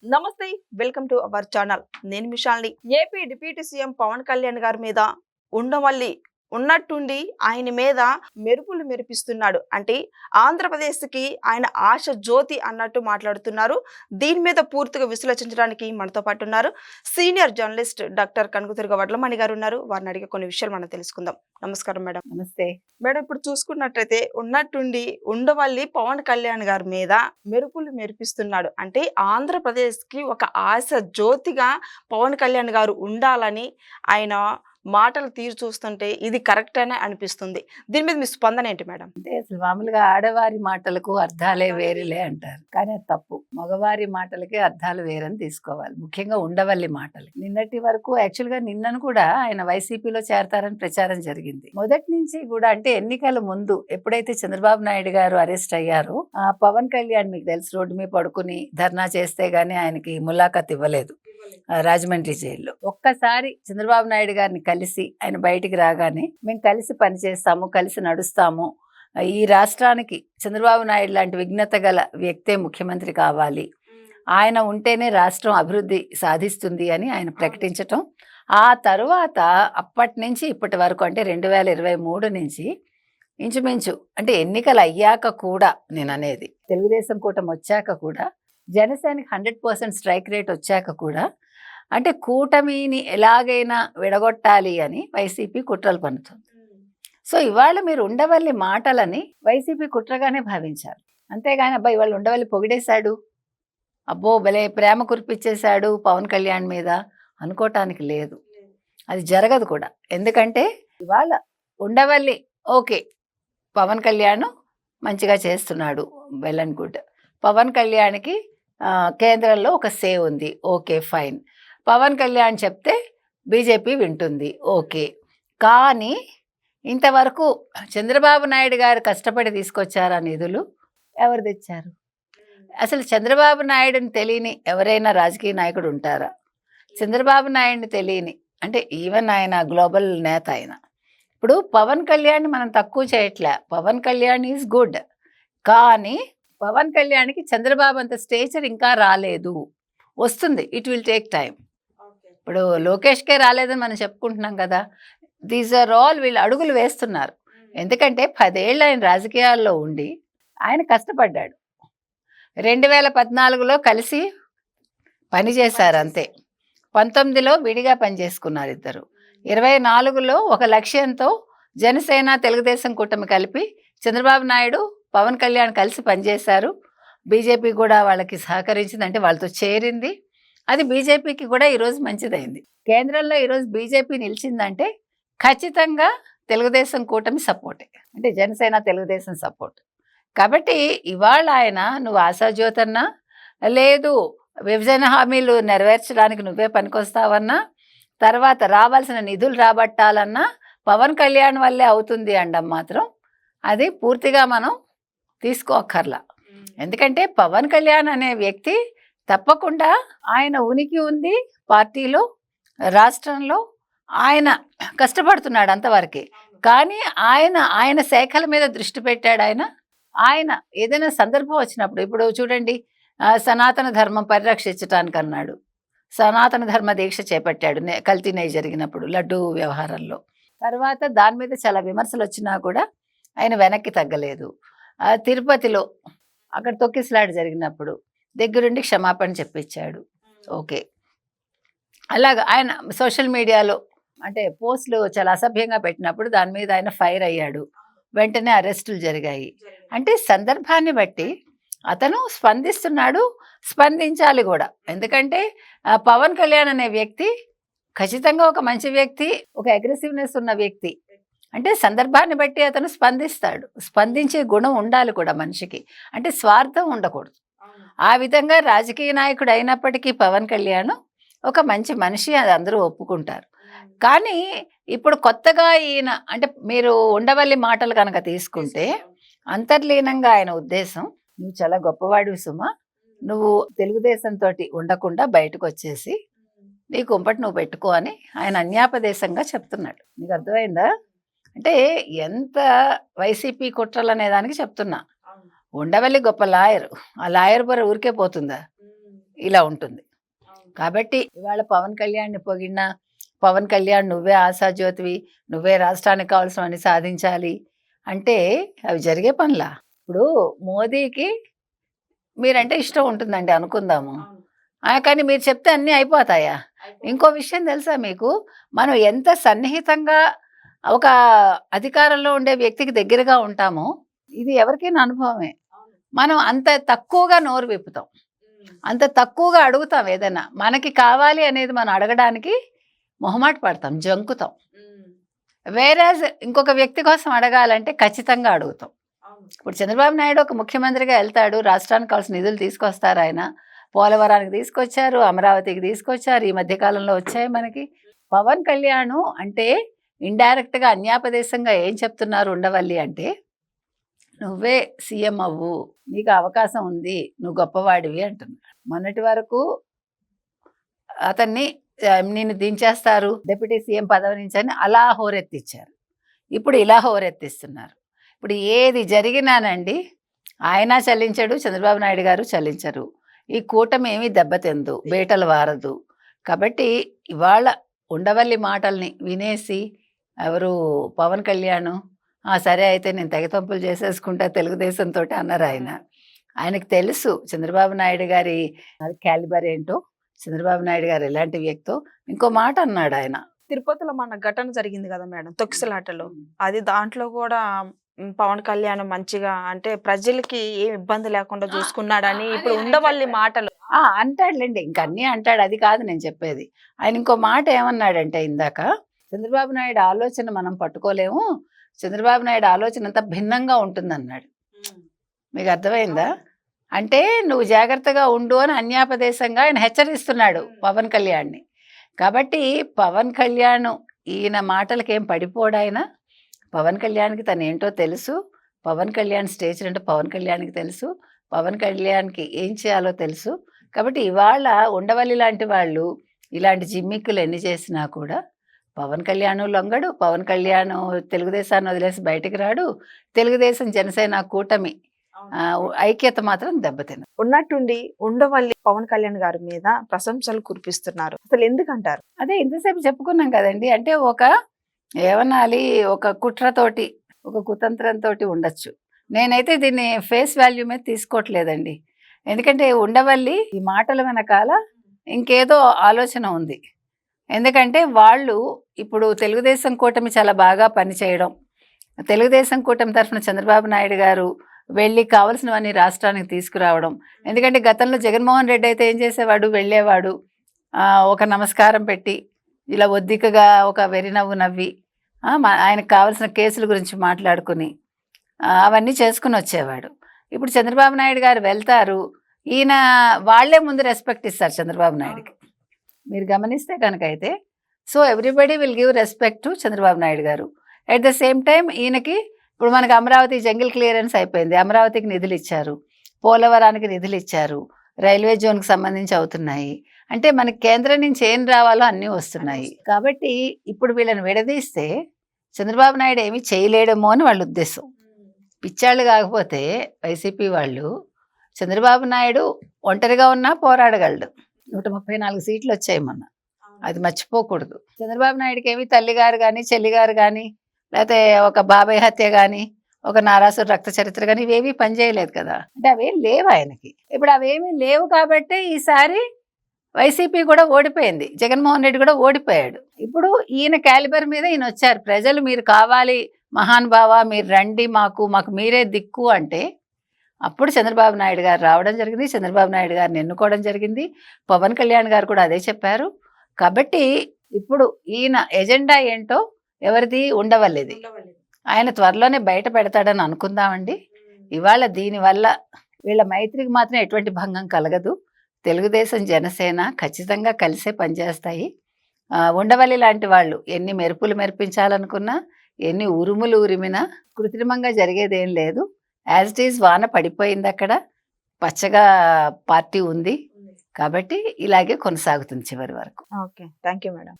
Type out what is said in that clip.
నమస్తే. Welcome to our channel. నేను మిషాల్ని. AP deputy CM Pawan Kalyan గారి మీద ఉండవల్లి ఉన్నట్టుండి ఆయన మీద మెరుపులు మెరిపిస్తున్నాడు. అంటే ఆంధ్రప్రదేశ్కి ఆయన ఆశ జ్యోతి అన్నట్టు మాట్లాడుతున్నారు. దీని మీద పూర్తిగా విశ్లేషించడానికి మనతో పాటు ఉన్నారు senior journalist doctor Kanakadurga Vadlamani గారు ఉన్నారు. వారిని అడిగే కొన్ని విషయాలు మనం తెలుసుకుందాం. నమస్కారం మేడం. నమస్తే మేడం, ఇప్పుడు చూసుకున్నట్లయితే ఉన్నట్టుండి ఉండవల్లి పవన్ కళ్యాణ్ గారి మీద మెరుపులు మెరిపిస్తున్నాడు. అంటే ఆంధ్రప్రదేశ్కి ఒక ఆశ జ్యోతిగా పవన్ కళ్యాణ్ గారు ఉండాలని ఆయన మాటలు తీరు చూస్తుంటే ఇది కరెక్ట్ అనిపిస్తుంది. దీని మీద మీ స్పందన ఏంటి మేడం? అంటే అసలు మామూలుగా ఆడవారి మాటలకు అర్థాలే వేరేలే అంటారు, కానీ అది తప్పు. మగవారి మాటలకే అర్థాలు వేరని తీసుకోవాలి, ముఖ్యంగా ఉండవల్లి మాటలు. నిన్నటి వరకు యాక్చువల్గా నిన్నను కూడా ఆయన వైసీపీలో చేరతారని ప్రచారం జరిగింది. మొదటి నుంచి కూడా అంటే ఎన్నికల ముందు ఎప్పుడైతే చంద్రబాబు నాయుడు గారు అరెస్ట్ అయ్యారో పవన్ కళ్యాణ్ మీకు తెలుసు రోడ్డు మీద పడుకుని ధర్నా చేస్తే గానీ ఆయనకి ములాఖత్ ఇవ్వలేదు రాజమండ్రి జైల్లో. ఒక్కసారి చంద్రబాబు నాయుడు గారిని కలిసి ఆయన బయటికి రాగానే మేము కలిసి పనిచేస్తాము, కలిసి నడుస్తాము, ఈ రాష్ట్రానికి చంద్రబాబు నాయుడు లాంటి విఘ్నత గల వ్యక్తే ముఖ్యమంత్రి కావాలి, ఆయన ఉంటేనే రాష్ట్రం అభివృద్ధి సాధిస్తుంది అని ఆయన ప్రకటించటం. ఆ తరువాత అప్పటి నుంచి ఇప్పటి వరకు అంటే 2023 నుంచి ఇంచుమించు అంటే ఎన్నికలు అయ్యాక కూడా, నేను అనేది తెలుగుదేశం కూటమి వచ్చాక కూడా, జనసేనకి 100% స్ట్రైక్ రేట్ వచ్చాక కూడా, అంటే కూటమిని ఎలాగైనా విడగొట్టాలి అని వైసీపీ కుట్రలు పన్నుతుంది. సో ఇవాళ మీరు ఉండవల్లి మాటలని వైసీపీ కుట్రగానే భావించారు, అంతేగాని అబ్బాయి ఇవాళ ఉండవల్లి పొగిడేశాడు, అబ్బో భలే ప్రేమ కురిపించేశాడు పవన్ కళ్యాణ్ మీద అనుకోవటానికి లేదు. అది జరగదు కూడా. ఎందుకంటే ఇవాళ ఉండవల్లి ఓకే, పవన్ కళ్యాణ్ మంచిగా చేస్తున్నాడు, వెల్ అండ్ గుడ్. పవన్ కళ్యాణ్కి కేంద్రంలో ఒక సే ఉంది, ఓకే ఫైన్. పవన్ కళ్యాణ్ చెప్తే బీజేపీ వింటుంది, ఓకే. కానీ ఇంతవరకు చంద్రబాబు నాయుడు గారు కష్టపడి తీసుకొచ్చారా నిధులు? ఎవరు తెచ్చారు? అసలు చంద్రబాబు నాయుడుని తెలియని ఎవరైనా రాజకీయ నాయకుడు ఉంటారా? చంద్రబాబు నాయుడిని తెలియని, అంటే ఈవెన్ ఆయన గ్లోబల్ నేత ఆయన. ఇప్పుడు పవన్ కళ్యాణ్ మనం తక్కువ చేయట్లే, పవన్ కళ్యాణ్ ఈజ్ గుడ్, కానీ పవన్ కళ్యాణ్కి చంద్రబాబు అంత స్టేచర్ ఇంకా రాలేదు, వస్తుంది, ఇట్ విల్ టేక్ టైం. ఇప్పుడు లోకేష్కే రాలేదని మనం చెప్పుకుంటున్నాం కదా, దీస్ ఆర్ ఆల్ వీళ్ళు అడుగులు వేస్తున్నారు. ఎందుకంటే 10 ఏళ్ళు ఆయన రాజకీయాల్లో ఉండి ఆయన కష్టపడ్డాడు. 2014లో కలిసి పనిచేశారు అంతే, 19లో విడిగా పనిచేసుకున్నారు ఇద్దరు, 24లో ఒక లక్ష్యంతో జనసేన తెలుగుదేశం కూటమి కలిపి చంద్రబాబు నాయుడు పవన్ కళ్యాణ్ కలిసి పనిచేశారు. బీజేపీ కూడా వాళ్ళకి సహకరించింది, అంటే వాళ్ళతో చేరింది. అది బీజేపీకి కూడా ఈరోజు మంచిదైంది. కేంద్రంలో ఈరోజు బీజేపీ నిలిచిందంటే ఖచ్చితంగా తెలుగుదేశం కూటమి సపోర్టే, అంటే జనసేన తెలుగుదేశం సపోర్ట్. కాబట్టి ఇవాళ ఆయన నువ్వు ఆశాజ్యోతన్నా, లేదు విభజన హామీలు నెరవేర్చడానికి నువ్వే పనికొస్తావన్నా, తర్వాత రావాల్సిన నిధులు రాబట్టాలన్నా పవన్ కళ్యాణ్ వల్లే అవుతుంది అనడం మాత్రం అది పూర్తిగా మనం తీసుకోక్కర్లా. ఎందుకంటే పవన్ కళ్యాణ్ అనే వ్యక్తి తప్పకుండా ఆయన ఉనికి ఉంది పార్టీలో, రాష్ట్రంలో ఆయన కష్టపడుతున్నాడు అంతవరకే. కానీ ఆయన శాఖల మీద దృష్టి పెట్టాడు. ఆయన ఏదైనా సందర్భం వచ్చినప్పుడు, ఇప్పుడు చూడండి సనాతన ధర్మం పరిరక్షించటానికి అన్నాడు, సనాతన ధర్మ దీక్ష చేపట్టాడు కల్తీ నెయ్యి జరిగినప్పుడు లడ్డూ వ్యవహారంలో. తర్వాత దాని మీద చాలా విమర్శలు వచ్చినా కూడా ఆయన వెనక్కి తగ్గలేదు. తిరుపతిలో అక్కడ తొక్కిసలాట జరిగినప్పుడు దగ్గరుండి క్షమాపణ చెప్పించాడు, ఓకే. అలాగా ఆయన సోషల్ మీడియాలో అంటే పోస్టులు చాలా అసభ్యంగా పెట్టినప్పుడు దాని మీద ఆయన ఫైర్ అయ్యాడు, వెంటనే అరెస్టులు జరిగాయి. అంటే సందర్భాన్ని బట్టి అతను స్పందిస్తున్నాడు, స్పందించాలి కూడా. ఎందుకంటే పవన్ కళ్యాణ్ అనే వ్యక్తి ఖచ్చితంగా ఒక మంచి వ్యక్తి, ఒక అగ్రెసివ్నెస్ ఉన్న వ్యక్తి. అంటే సందర్భాన్ని బట్టి అతను స్పందిస్తాడు, స్పందించే గుణం ఉండాలి కూడా మనిషికి, అంటే స్వార్థం ఉండకూడదు. ఆ విధంగా రాజకీయ నాయకుడు అయినప్పటికీ పవన్ కళ్యాణ్ ఒక మంచి మనిషి, అది అందరూ ఒప్పుకుంటారు. కానీ ఇప్పుడు కొత్తగా ఈయన అంటే మీరు ఉండవల్లి మాటలు కనుక తీసుకుంటే అంతర్లీనంగా ఆయన ఉద్దేశం, నువ్వు చాలా గొప్పవాడివి సుమా, నువ్వు తెలుగుదేశంతో ఉండకుండా బయటకు వచ్చేసి నీ కుంపటి నువ్వు పెట్టుకో అని ఆయన అన్యాపదేశంగా చెప్తున్నాడు. నీకు అర్థమైందా? అంటే ఎంత వైసీపీ కుట్రలు అనే దానికి చెప్తున్నా. ఉండవల్లి గొప్ప లాయర్, ఆ లాయర్ బర ఊరికే పోతుందా? ఇలా ఉంటుంది. కాబట్టి ఇవాళ పవన్ కళ్యాణ్ని పొగిడినా, పవన్ కళ్యాణ్ నువ్వే ఆశాజ్యోతివి, నువ్వే రాష్ట్రానికి కావాల్సినవన్నీ సాధించాలి అంటే అవి జరిగే పనులా? ఇప్పుడు మోదీకి మీరంటే ఇష్టం ఉంటుందండి అనుకుందాము, కానీ మీరు చెప్తే అన్నీ అయిపోతాయా? ఇంకో విషయం తెలుసా మీకు, మనం ఎంత సన్నిహితంగా ఒక అధికారంలో ఉండే వ్యక్తికి దగ్గరగా ఉంటామో ఇది ఎవరికైనా అనుభవమే. మనం అంత తక్కువగా నోరు విప్పుతాం, అంత తక్కువగా అడుగుతాం. ఏదైనా మనకి కావాలి అనేది మనం అడగడానికి మొహమాట పడతాం, జంకుతాం. వేరేజ్ ఇంకొక వ్యక్తి కోసం అడగాలంటే ఖచ్చితంగా అడుగుతాం. ఇప్పుడు చంద్రబాబు నాయుడు ఒక ముఖ్యమంత్రిగా వెళ్తాడు, రాష్ట్రానికి కావాల్సిన నిధులు తీసుకొస్తారు. ఆయన పోలవరానికి తీసుకొచ్చారు, అమరావతికి తీసుకొచ్చారు, ఈ మధ్యకాలంలో వచ్చాయి మనకి. పవన్ కళ్యాణ్ అంటే ఇండైరెక్ట్గా అన్యాపదేశంగా ఏం చెప్తున్నారు ఉండవల్లి అంటే, నువ్వే సీఎం అవ్వు, నీకు అవకాశం ఉంది, నువ్వు గొప్పవాడివి అంటున్నాడు. మొన్నటి వరకు అతన్ని నిన్ను దించేస్తారు డిప్యూటీ సీఎం పదవి నుంచి అని అలా హోరెత్తిచ్చారు. ఇప్పుడు ఇలా హోరెత్తిస్తున్నారు. ఇప్పుడు ఏది జరిగినానండి ఆయన చలించడు, చంద్రబాబు నాయుడు గారు చలించరు. ఈ కూటమి ఏమీ దెబ్బతిందు, బేటలు వారదు. కాబట్టి ఇవాళ ఉండవల్లి మాటల్ని వినేసి ఎవరు పవన్ కళ్యాణ్ సరే అయితే నేను తెగతంపులు చేసేసుకుంటా తెలుగుదేశంతో అన్నారు ఆయన. ఆయనకు తెలుసు చంద్రబాబు నాయుడు గారి క్యాలిబర్ ఏంటో, చంద్రబాబు నాయుడు గారు ఎలాంటి వ్యక్తో. ఇంకో మాట అన్నాడు ఆయన, తిరుపతిలో మన ఘటన జరిగింది కదా మేడం, తొక్కిసలాటలో. అది దాంట్లో కూడా పవన్ కళ్యాణ్ మంచిగా అంటే ప్రజలకి ఏం ఇబ్బంది లేకుండా చూసుకున్నాడని ఇప్పుడు ఉండవల్లి మాటలు అంటాడులేండి, ఇంకన్నీ అంటాడు. అది కాదు నేను చెప్పేది. ఆయన ఇంకో మాట ఏమన్నాడంటే, ఇందాక చంద్రబాబు నాయుడు ఆలోచన మనం పట్టుకోలేము, చంద్రబాబు నాయుడు ఆలోచన అంతా భిన్నంగా ఉంటుందన్నాడు. మీకు అర్థమైందా? అంటే నువ్వు జాగ్రత్తగా ఉండు అని అన్యాపదేశంగా ఆయన హెచ్చరిస్తున్నాడు పవన్ కళ్యాణ్ని. కాబట్టి పవన్ కళ్యాణ్ ఈయన మాటలకేం పడిపోడాయన. పవన్ కళ్యాణ్కి తను ఏంటో తెలుసు, పవన్ కళ్యాణ్ స్టేజ్ అంటే పవన్ కళ్యాణ్కి తెలుసు, పవన్ కళ్యాణ్కి ఏం చేయాలో తెలుసు. కాబట్టి ఇవాళ ఉండవల్లి లాంటి వాళ్ళు ఇలాంటి జిమ్మిక్కులు ఎన్ని చేసినా కూడా పవన్ కళ్యాణ్ లొంగడు, పవన్ కళ్యాణ్ తెలుగుదేశాన్ని వదిలేసి బయటికి రాడు, తెలుగుదేశం జనసేన కూటమి ఐక్యత మాత్రం దెబ్బతిన. ఉన్నట్టుండి ఉండవల్లి పవన్ కళ్యాణ్ గారి మీద ప్రశంసలు కురిపిస్తున్నారు. అసలు ఎందుకంటారు? అదే ఇంతసేపు చెప్పుకున్నాం కదండి. అంటే ఒక ఏమనాలి, ఒక కుట్రతోటి, ఒక కుతంత్రంతో ఉండొచ్చు. నేనైతే దీన్ని ఫేస్ వాల్యూ మీద తీసుకోవట్లేదండి. ఎందుకంటే ఉండవల్లి ఈ మాటల వెనకాల ఇంకేదో ఆలోచన ఉంది. ఎందుకంటే వాళ్ళు ఇప్పుడు తెలుగుదేశం కూటమి చాలా బాగా పనిచేయడం, తెలుగుదేశం కూటమి తరఫున చంద్రబాబు నాయుడు గారు వెళ్ళి కావాల్సినవన్నీ రాష్ట్రానికి తీసుకురావడం. ఎందుకంటే గతంలో జగన్మోహన్ రెడ్డి అయితే ఏం చేసేవాడు, వెళ్ళేవాడు ఒక నమస్కారం పెట్టి ఇలా ఒద్దికగా ఒక వెరినవ్వు నవ్వి ఆయనకు కావాల్సిన కేసుల గురించి మాట్లాడుకుని అవన్నీ చేసుకుని వచ్చేవాడు. ఇప్పుడు చంద్రబాబు నాయుడు గారు వెళ్తారు, ఈయన వాళ్లే ముందు రెస్పెక్ట్ ఇస్తారు చంద్రబాబు నాయుడుకి. మీరు గమనిస్తే కనుక అయితే so everybody will give respect to Chandrababu Naidu గారు. అట్ ద సేమ్ టైం ఈయనకి ఇప్పుడు మనకి అమరావతి జంగిల్ క్లియరెన్స్ అయిపోయింది, అమరావతికి నిధులు ఇచ్చారు, పోలవరానికి నిధులు ఇచ్చారు, రైల్వే జోన్కి సంబంధించి అవుతున్నాయి. అంటే మనకి కేంద్రం నుంచి ఏం రావాలో అన్నీ వస్తున్నాయి. కాబట్టి ఇప్పుడు వీళ్ళని విడదీస్తే చంద్రబాబు నాయుడు ఏమీ చేయలేడేమో అని వాళ్ళ ఉద్దేశం. పిచ్చాళ్ళు కాకపోతే వైసీపీ వాళ్ళు చంద్రబాబు నాయుడు ఒంటరిగా ఉన్నా పోరాడగలడు. 134 సీట్లు వచ్చాయి మొన్న, అది మర్చిపోకూడదు. చంద్రబాబు నాయుడుకి ఏమి తల్లిగారు కానీ చెల్లిగారు కానీ లేకపోతే ఒక బాబాయ్ హత్య కానీ ఒక నారాసుర రక్త చరిత్ర కానీ ఇవేమీ పనిచేయలేదు కదా. అంటే అవేం లేవు ఆయనకి. ఇప్పుడు అవేమీ లేవు కాబట్టి ఈసారి వైసీపీ కూడా ఓడిపోయింది, జగన్మోహన్ రెడ్డి కూడా ఓడిపోయాడు. ఇప్పుడు ఈయన క్యాలిబర్ మీద ఈయన వచ్చారు. ప్రజలు మీరు కావాలి మహానుభావ, మీరు రండి, మాకు మీరే దిక్కు అంటే అప్పుడు చంద్రబాబు నాయుడు గారు రావడం జరిగింది, చంద్రబాబు నాయుడు గారిని ఎన్నుకోవడం జరిగింది. పవన్ కళ్యాణ్ గారు కూడా అదే చెప్పారు. కాబట్టి ఇప్పుడు ఈయన ఎజెండా ఏంటో ఎవరిది, ఉండవల్లిది. ఆయన త్వరలోనే బయట పెడతాడని అనుకుందామండి. ఇవాళ దీనివల్ల వీళ్ళ మైత్రికి మాత్రం ఎటువంటి భంగం కలగదు. తెలుగుదేశం జనసేన ఖచ్చితంగా కలిసే పనిచేస్తాయి. ఉండవల్లి లాంటి వాళ్ళు ఎన్ని మెరుపులు మెరిపించాలనుకున్నా, ఎన్ని ఉరుములు ఉరిమినా కృత్రిమంగా జరిగేదేం లేదు. యాజ్ ఇట్ ఈజ్ వాన పడిపోయింది, అక్కడ పచ్చగా పార్టీ ఉంది. కాబట్టి ఇలాగే కొనసాగుతుంది చివరి వరకు. Okay, thank you madam.